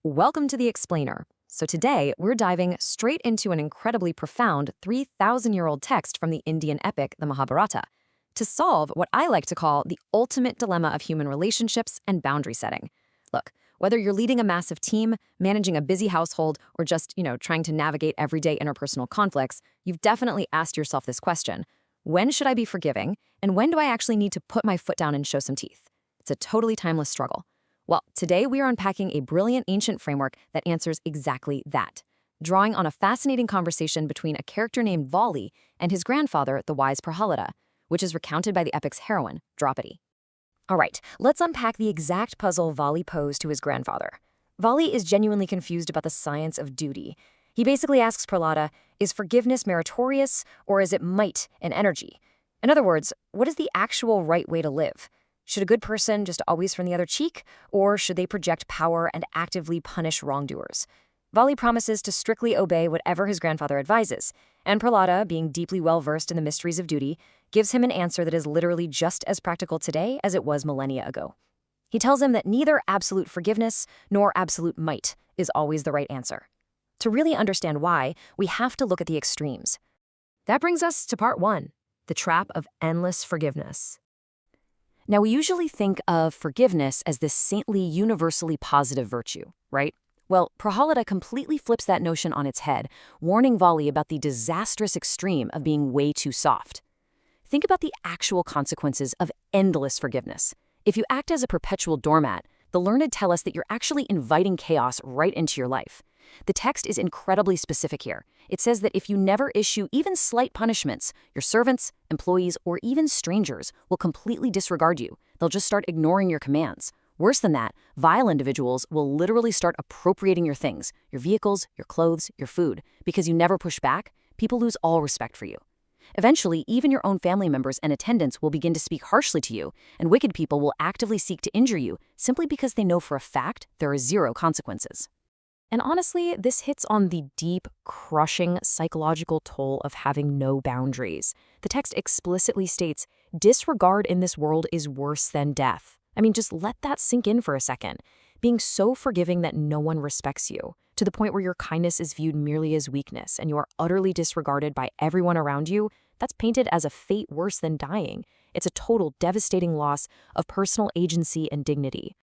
Welcome to the Explainer. So today, we're diving straight into an incredibly profound 3,000-year-old text from the Indian epic, the Mahabharata, to solve what I like to call the ultimate dilemma of human relationships and boundary setting. Look, whether you're leading a massive team, managing a busy household, or just, trying to navigate everyday interpersonal conflicts, you've definitely asked yourself this question: when should I be forgiving, and when do I actually need to put my foot down and show some teeth? It's a totally timeless struggle. Well, today we are unpacking a brilliant ancient framework that answers exactly that, drawing on a fascinating conversation between a character named Vali and his grandfather, the wise Prahlada, which is recounted by the epic's heroine, Draupadi. All right, let's unpack the exact puzzle Vali posed to his grandfather. Vali is genuinely confused about the science of duty. He basically asks Prahlada, is forgiveness meritorious, or is it might and energy? In other words, what is the actual right way to live? Should a good person just always turn the other cheek, or should they project power and actively punish wrongdoers? Vali promises to strictly obey whatever his grandfather advises, and Prahlada, being deeply well-versed in the mysteries of duty, gives him an answer that is literally just as practical today as it was millennia ago. He tells him that neither absolute forgiveness nor absolute might is always the right answer. To really understand why, we have to look at the extremes. That brings us to part 1, the trap of endless forgiveness. Now, we usually think of forgiveness as this saintly, universally positive virtue, right? Well, Prahlada completely flips that notion on its head, warning Vali about the disastrous extreme of being way too soft. Think about the actual consequences of endless forgiveness. If you act as a perpetual doormat, the learned tell us that you're actually inviting chaos right into your life. The text is incredibly specific here. It says that if you never issue even slight punishments, your servants, employees, or even strangers will completely disregard you. They'll just start ignoring your commands. Worse than that, vile individuals will literally start appropriating your things, your vehicles, your clothes, your food. Because you never push back, people lose all respect for you. Eventually, even your own family members and attendants will begin to speak harshly to you, and wicked people will actively seek to injure you simply because they know for a fact there are zero consequences. And honestly, this hits on the deep, crushing psychological toll of having no boundaries. The text explicitly states, disregard in this world is worse than death. I mean, just let that sink in for a second. Being so forgiving that no one respects you, to the point where your kindness is viewed merely as weakness and you are utterly disregarded by everyone around you, that's painted as a fate worse than dying. It's a total, devastating loss of personal agency and dignity.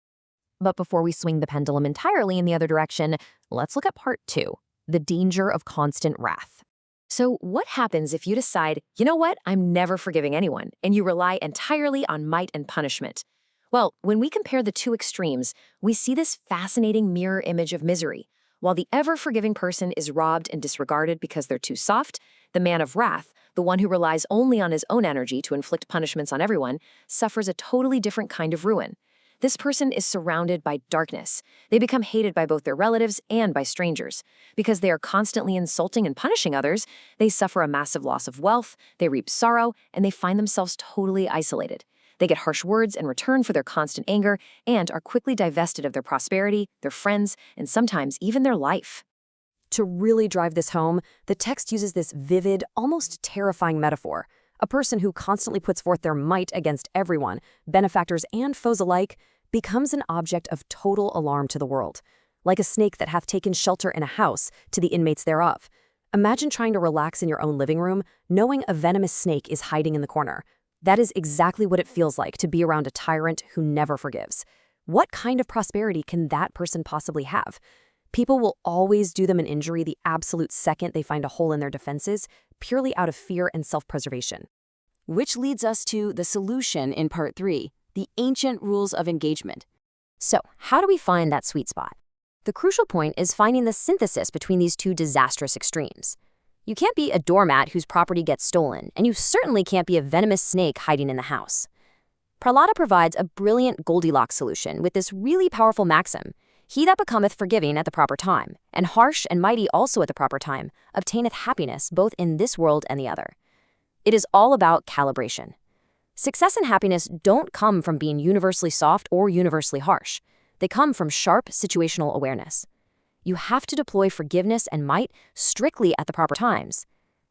But before we swing the pendulum entirely in the other direction, let's look at part 2, the danger of constant wrath. So what happens if you decide, you know what, I'm never forgiving anyone, and you rely entirely on might and punishment? Well, when we compare the two extremes, we see this fascinating mirror image of misery. While the ever-forgiving person is robbed and disregarded because they're too soft, the man of wrath, the one who relies only on his own energy to inflict punishments on everyone, suffers a totally different kind of ruin. This person is surrounded by darkness. They become hated by both their relatives and by strangers. Because they are constantly insulting and punishing others, they suffer a massive loss of wealth, they reap sorrow, and they find themselves totally isolated. They get harsh words in return for their constant anger and are quickly divested of their prosperity, their friends, and sometimes even their life. To really drive this home, the text uses this vivid, almost terrifying metaphor. A person who constantly puts forth their might against everyone, benefactors and foes alike, becomes an object of total alarm to the world, like a snake that hath taken shelter in a house to the inmates thereof. Imagine trying to relax in your own living room, knowing a venomous snake is hiding in the corner. That is exactly what it feels like to be around a tyrant who never forgives. What kind of prosperity can that person possibly have? People will always do them an injury the absolute second they find a hole in their defenses, purely out of fear and self-preservation. Which leads us to the solution in part 3, the ancient rules of engagement. So, how do we find that sweet spot? The crucial point is finding the synthesis between these two disastrous extremes. You can't be a doormat whose property gets stolen, and you certainly can't be a venomous snake hiding in the house. Prahlada provides a brilliant Goldilocks solution with this really powerful maxim: he that becometh forgiving at the proper time, and harsh and mighty also at the proper time, obtaineth happiness both in this world and the other. It is all about calibration. Success and happiness don't come from being universally soft or universally harsh. They come from sharp situational awareness. You have to deploy forgiveness and might strictly at the proper times.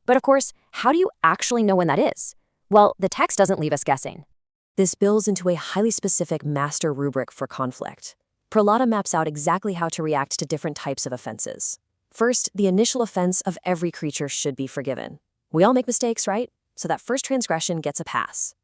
But of course, how do you actually know when that is? Well, the text doesn't leave us guessing. This builds into a highly specific master rubric for conflict. Prahlada maps out exactly how to react to different types of offenses. First, the initial offense of every creature should be forgiven. We all make mistakes, right? So that first transgression gets a pass.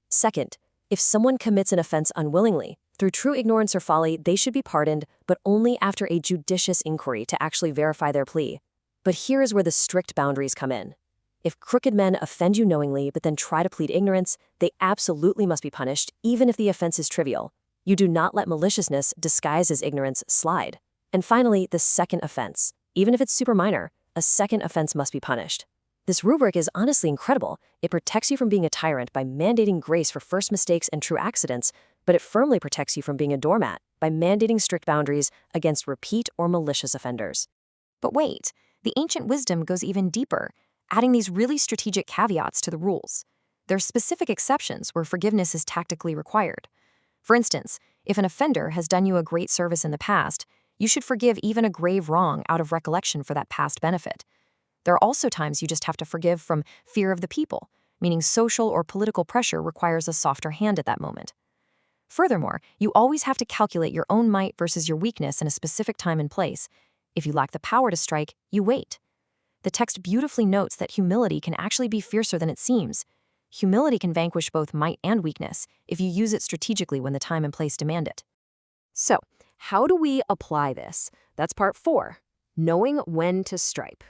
Second, if someone commits an offense unwillingly, through true ignorance or folly, they should be pardoned, but only after a judicious inquiry to actually verify their plea. But here is where the strict boundaries come in. If crooked men offend you knowingly but then try to plead ignorance, they absolutely must be punished, even if the offense is trivial. You do not let maliciousness disguised as ignorance slide. And finally, the second offense. Even if it's super minor, a second offense must be punished. This rubric is honestly incredible. It protects you from being a tyrant by mandating grace for first mistakes and true accidents, but it firmly protects you from being a doormat by mandating strict boundaries against repeat or malicious offenders. But wait, the ancient wisdom goes even deeper, adding these really strategic caveats to the rules. There are specific exceptions where forgiveness is tactically required. For instance, if an offender has done you a great service in the past, you should forgive even a grave wrong out of recollection for that past benefit. There are also times you just have to forgive from fear of the people, meaning social or political pressure requires a softer hand at that moment. Furthermore, you always have to calculate your own might versus your weakness in a specific time and place. If you lack the power to strike, you wait. The text beautifully notes that humility can actually be fiercer than it seems. Humility can vanquish both might and weakness if you use it strategically when the time and place demand it. So, how do we apply this? That's part 4, knowing when to strike.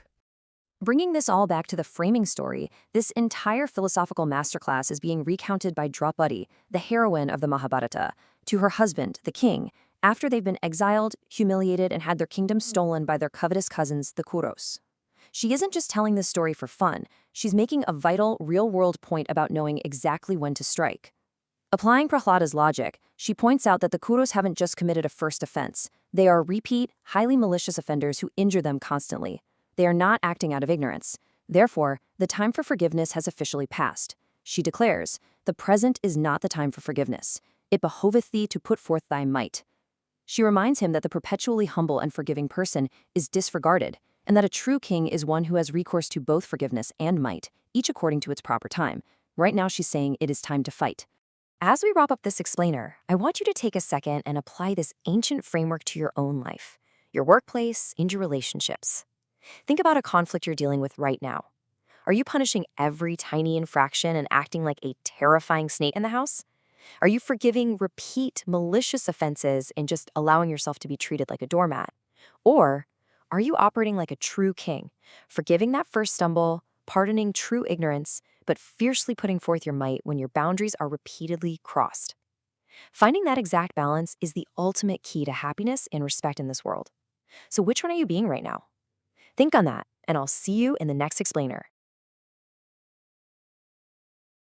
Bringing this all back to the framing story, this entire philosophical masterclass is being recounted by Draupadi, the heroine of the Mahabharata, to her husband, the king, after they've been exiled, humiliated, and had their kingdom stolen by their covetous cousins, the Kauravas. She isn't just telling this story for fun, she's making a vital, real-world point about knowing exactly when to strike. Applying Prahlada's logic, she points out that the Kauravas haven't just committed a first offense. They are repeat, highly malicious offenders who injure them constantly. They are not acting out of ignorance. Therefore, the time for forgiveness has officially passed. She declares, "The present is not the time for forgiveness. It behoveth thee to put forth thy might." She reminds him that the perpetually humble and forgiving person is disregarded, and that a true king is one who has recourse to both forgiveness and might, each according to its proper time. Right now she's saying it is time to fight. As we wrap up this explainer, I want you to take a second and apply this ancient framework to your own life, your workplace, and your relationships. Think about a conflict you're dealing with right now. Are you punishing every tiny infraction and acting like a terrifying snake in the house? Are you forgiving repeat malicious offenses and just allowing yourself to be treated like a doormat? Or are you operating like a true king, forgiving that first stumble, pardoning true ignorance, but fiercely putting forth your might when your boundaries are repeatedly crossed? Finding that exact balance is the ultimate key to happiness and respect in this world. So which one are you being right now? Think on that, and I'll see you in the next explainer.